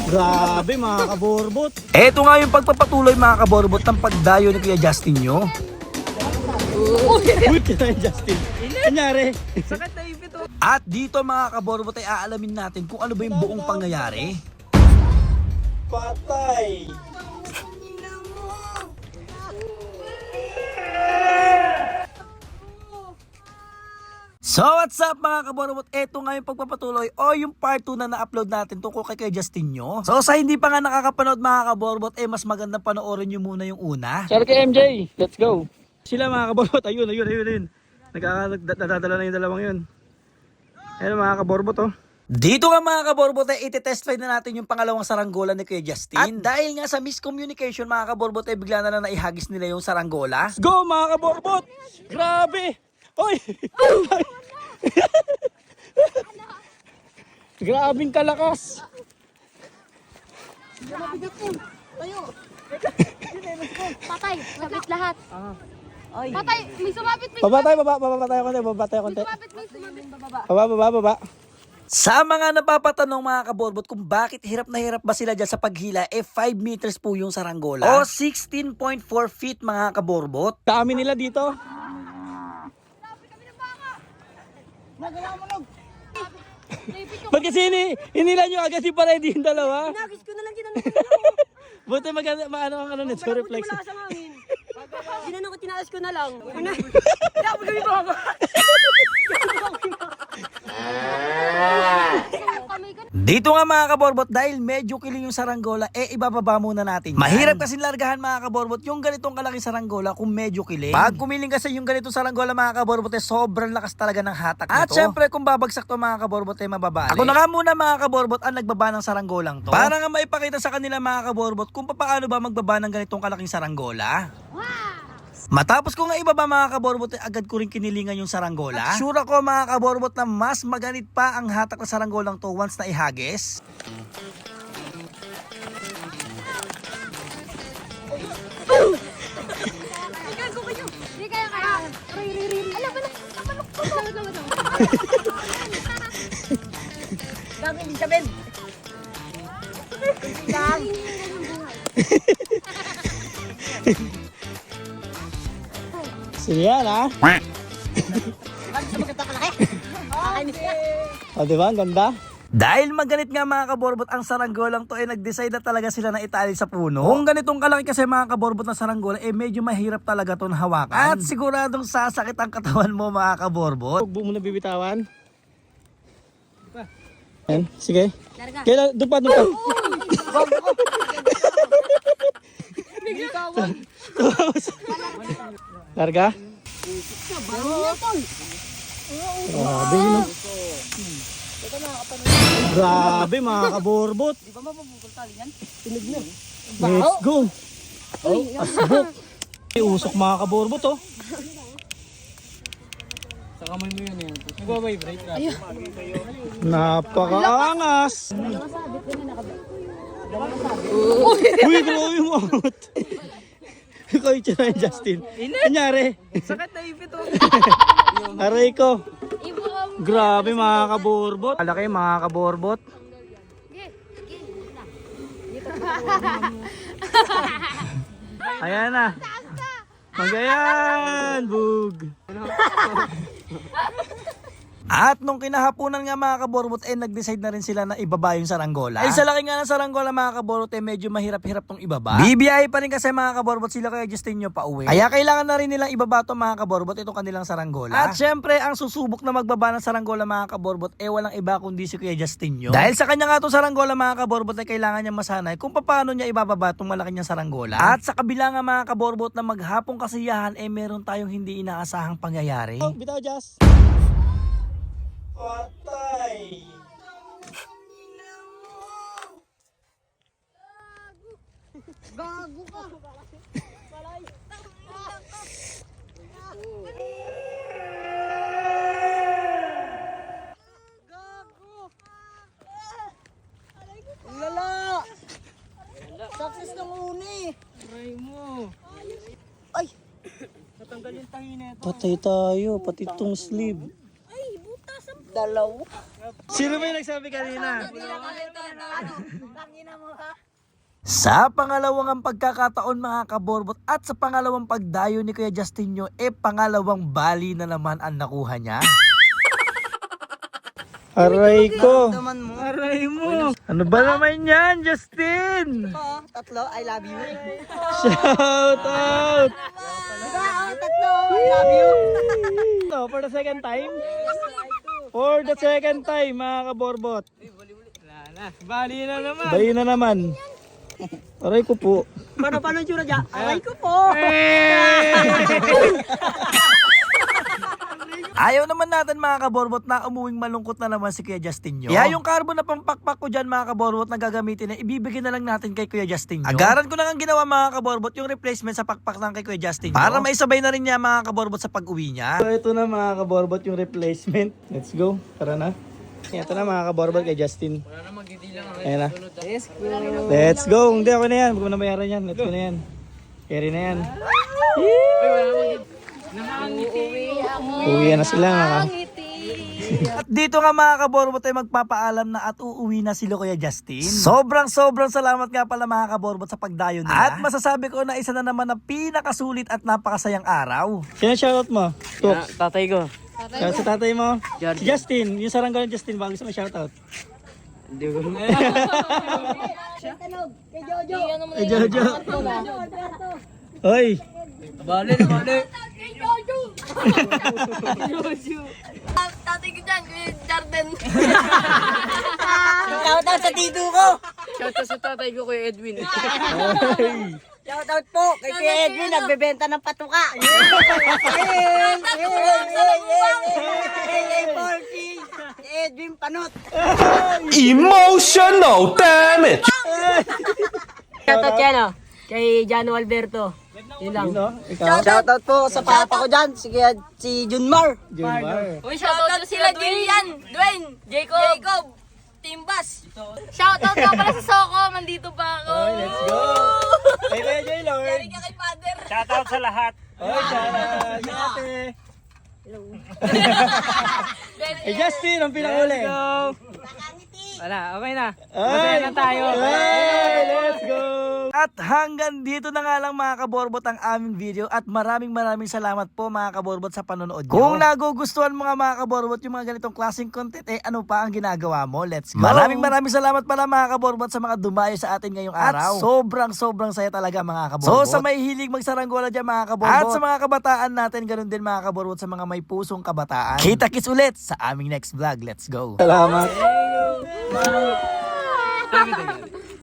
Grabe mga kaborbot. Eto nga yung pagpapatuloy mga kaborbot ng pagdayo ni Kuya Justin nyo. Uy, kaya Justin. Kanyari. Sakit na ipit oh. At dito mga kaborbot ay aalamin natin kung ano ba yung buong pangyayari. Patay. So what's up mga kaborbot? Eto nga yung pagpapatuloy o yung part 2 na na-upload natin tungkol kay Kuya Justin nyo. So sa hindi pa nga nakakapanood mga kaborbot, mas magandang panoorin nyo muna yung una. Shout kay MJ. Let's go. Sila mga kaborbot. Ayun. Nagdadala na yung dalawang yun. Ayun mga kaborbot oh. Dito nga mga kaborbot ay iti-test flight na natin yung pangalawang saranggola ni Kuya Justin. At dahil nga sa miscommunication mga kaborbot ay bigla na lang naihagis nila yung saranggola. Let's go mga kaborbot. Grabe. Oy. Grabing kalakas. Patay, sabit lahat. Patay, may sumabit, may Pabatay konti. sumabit, may sumabit. Baba. Sa mga napapatanong mga kaborbot kung bakit hirap na hirap ba sila dyan sa paghila, 5 meters po yung saranggola. O 16.4 feet mga kaborbot. Dami nila dito. Ba't kasi hinila nyo agad si Paredy yung dalawa? Nagis ko na lang ginanong. Buti maano ang ano nito, reflex. Malakas ang hangin. Ginanong ko, tinaas ko na lang. Dapat kami ba ako? Dito nga mga kaborbot, dahil medyo kiling yung saranggola, ibababa muna natin yan. Mahirap kasi largahan mga kaborbot yung ganitong kalaking saranggola kung medyo kiling. Pag kumiling kasi yung ganitong saranggola mga kaborbot, sobrang lakas talaga ng hatak nito. At syempre kung babagsak to mga kaborbot ay mababali. Ako na nga muna mga kaborbot ang nagbaba ng saranggolang to. Para nga maipakita sa kanila mga kaborbot kung paano ba magbaba ng ganitong kalaking saranggola. Matapos ko nga ibaba mga kaborbot, agad ko rin kinilingan yung saranggola. At sure ako mga kaborbot na mas maganit pa ang hatak na saranggolang to once na ihagis. Hindi kaya kaya. Alam mo na, namanok ko. Dami din sabihin. Sige yan ha. O diba, ang ganda. Dahil maganit nga mga kaborbot ang saranggolang to, nag-decide na talaga sila na itali sa puno. Kung ganitong kalaki kasi mga kaborbot na saranggola, medyo mahirap talaga to hawakan. At siguradong sasakit ang katawan mo mga kaborbot. Huwag mo muna bibitawan. Yan, sige. Kailan, doon pa. Larga? Grabe no. Grabe mga kaborbot. Di ba mapupukul tali yan? Let's go. Asbok. Usok mga kaborbot oh. Sa kamay mo yun yan. Nagbabibrate ka. Napakaangas. Uy, grabe mo. Ikaw yung tsura ni Justin. Kanyari. Sakit na ipit oh. Aray ko. Grabe mga kaborbot. Alaki mga kaborbot. Ayan na. Magayan, bug. At nung kinahaponan nga mga kaborbot, nag-decide na rin sila na ibaba yung saranggola. Ay sa laki nga ng saranggola mga kaborbot, medyo mahirap-hirap tong ibaba. BBI pa rin kasi mga kaborbot sila kaya Justin nyo pa uwi. Kaya kailangan na rin nilang ibaba to mga kaborbot, itong kanilang saranggola. At syempre, ang susubok na magbaba ng saranggola mga kaborbot, walang iba kundi si Kuya Justin nyo. Dahil sa kanya nga itong saranggola mga kaborbot, ay kailangan niya masanay kung paano niya ibababa itong malaki niyang saranggola. At sa kabila nga mga kaborbot na maghapong kasiyahan, meron tayong hindi inaasahang pangyayari. Oh, bitaw, Jazz. Patay! Gago ka. Lala! Success ng uni! Try mo. Ay! Natanggal yung tahi nito. Patay tayo, pati itong sleeve. Dalaw. Sino ba yung nagsabi kanina? Sa pangalawang ang pagkakataon mga kaborbot at sa pangalawang pagdayo ni Kuya Justinyo, pangalawang bali na naman ang nakuha niya. Aray ko. Aray mo. Ano ba naman yan, Justin? Tatlo, I love you. Shout out! Tatlo, I love you. So, for the second time? For the second time, mga kaborbot. Bali na naman. Bali na naman. Aray ko po. Paano yung tsura dyan? Aray ko po. Ayaw naman natin mga kaborbot na umuwing malungkot na naman si Kuya Justinyo. Kaya yung carbon na pampakpak ko dyan mga kaborbot na gagamitin na ibibigay na lang natin kay Kuya Justinyo. Agaran ko na ang ginawa mga kaborbot yung replacement sa pakpak ng kay Kuya Justinyo. Para maisabay na rin niya mga kaborbot sa pag-uwi niya. So, ito na mga kaborbot yung replacement. Let's go. Tara na. Ito na mga kaborbot kay Justin. Ayan na. Let's go. Hindi ako na yan. Huwag mo na bayaran yan. Let's go na yan. Carry na yan. Uwi na sila mga At dito nga mga kaborbot ay magpapaalam na at uuwi na sila Kuya Justin. Sobrang salamat nga pala mga kaborbot sa pagdayo nila. At masasabi ko na isa na naman na pinakasulit at napakasayang araw. Sino shoutout mo? Tux. Tatay ko. Sa tatay mo? Si Justin. Yung saranggola ni Justin. Bago sa may shoutout. Hindi ko. Kay Jojo. Ay, Jojo. Hoy. Bale. Kay Jojo. Tatay ko dyan, Kuya Jordan. Shoutout sa tito ko. Shoutout sa tatay ko kay Edwin. Shoutout po kay Kuya Edwin, nagbebenta ng patuka. Edwin Panot. Emotional damage. Shoutout yan o. Kay Jano Alberto. Yun lang. Sino? Ikaw? Shoutout po sa papa ko dyan, si Junmar. Junmar. Uy, shoutout sila Julian, Dwayne, Jacob, Timbas. Shoutout ka pala sa Soko, mandito pa ako. Oy, let's go. Hey, Kuya Joy Lord. Yari ka kay Father. Shoutout sa lahat. Oy, shoutout sa ate. Hey, Justin, ang pinakuli. Let's go. Wala, okay na. Masaya na tayo. Hey, let's go. At hanggang dito na nga lang mga kaborbot ang aming video at maraming salamat po mga kaborbot sa panonood nyo. Kung nagugustuhan mo nga mga kaborbot yung mga ganitong klaseng content, ano pa ang ginagawa mo? Let's go! Maraming salamat pala mga kaborbot sa mga dumayo sa atin ngayong araw. At sobrang saya talaga mga kaborbot. So sa may hilig magsaranggola dyan mga kaborbot at sa mga kabataan natin, ganun din mga kaborbot sa mga may pusong kabataan. Kita-kits ulit sa aming next vlog. Let's go! Salamat.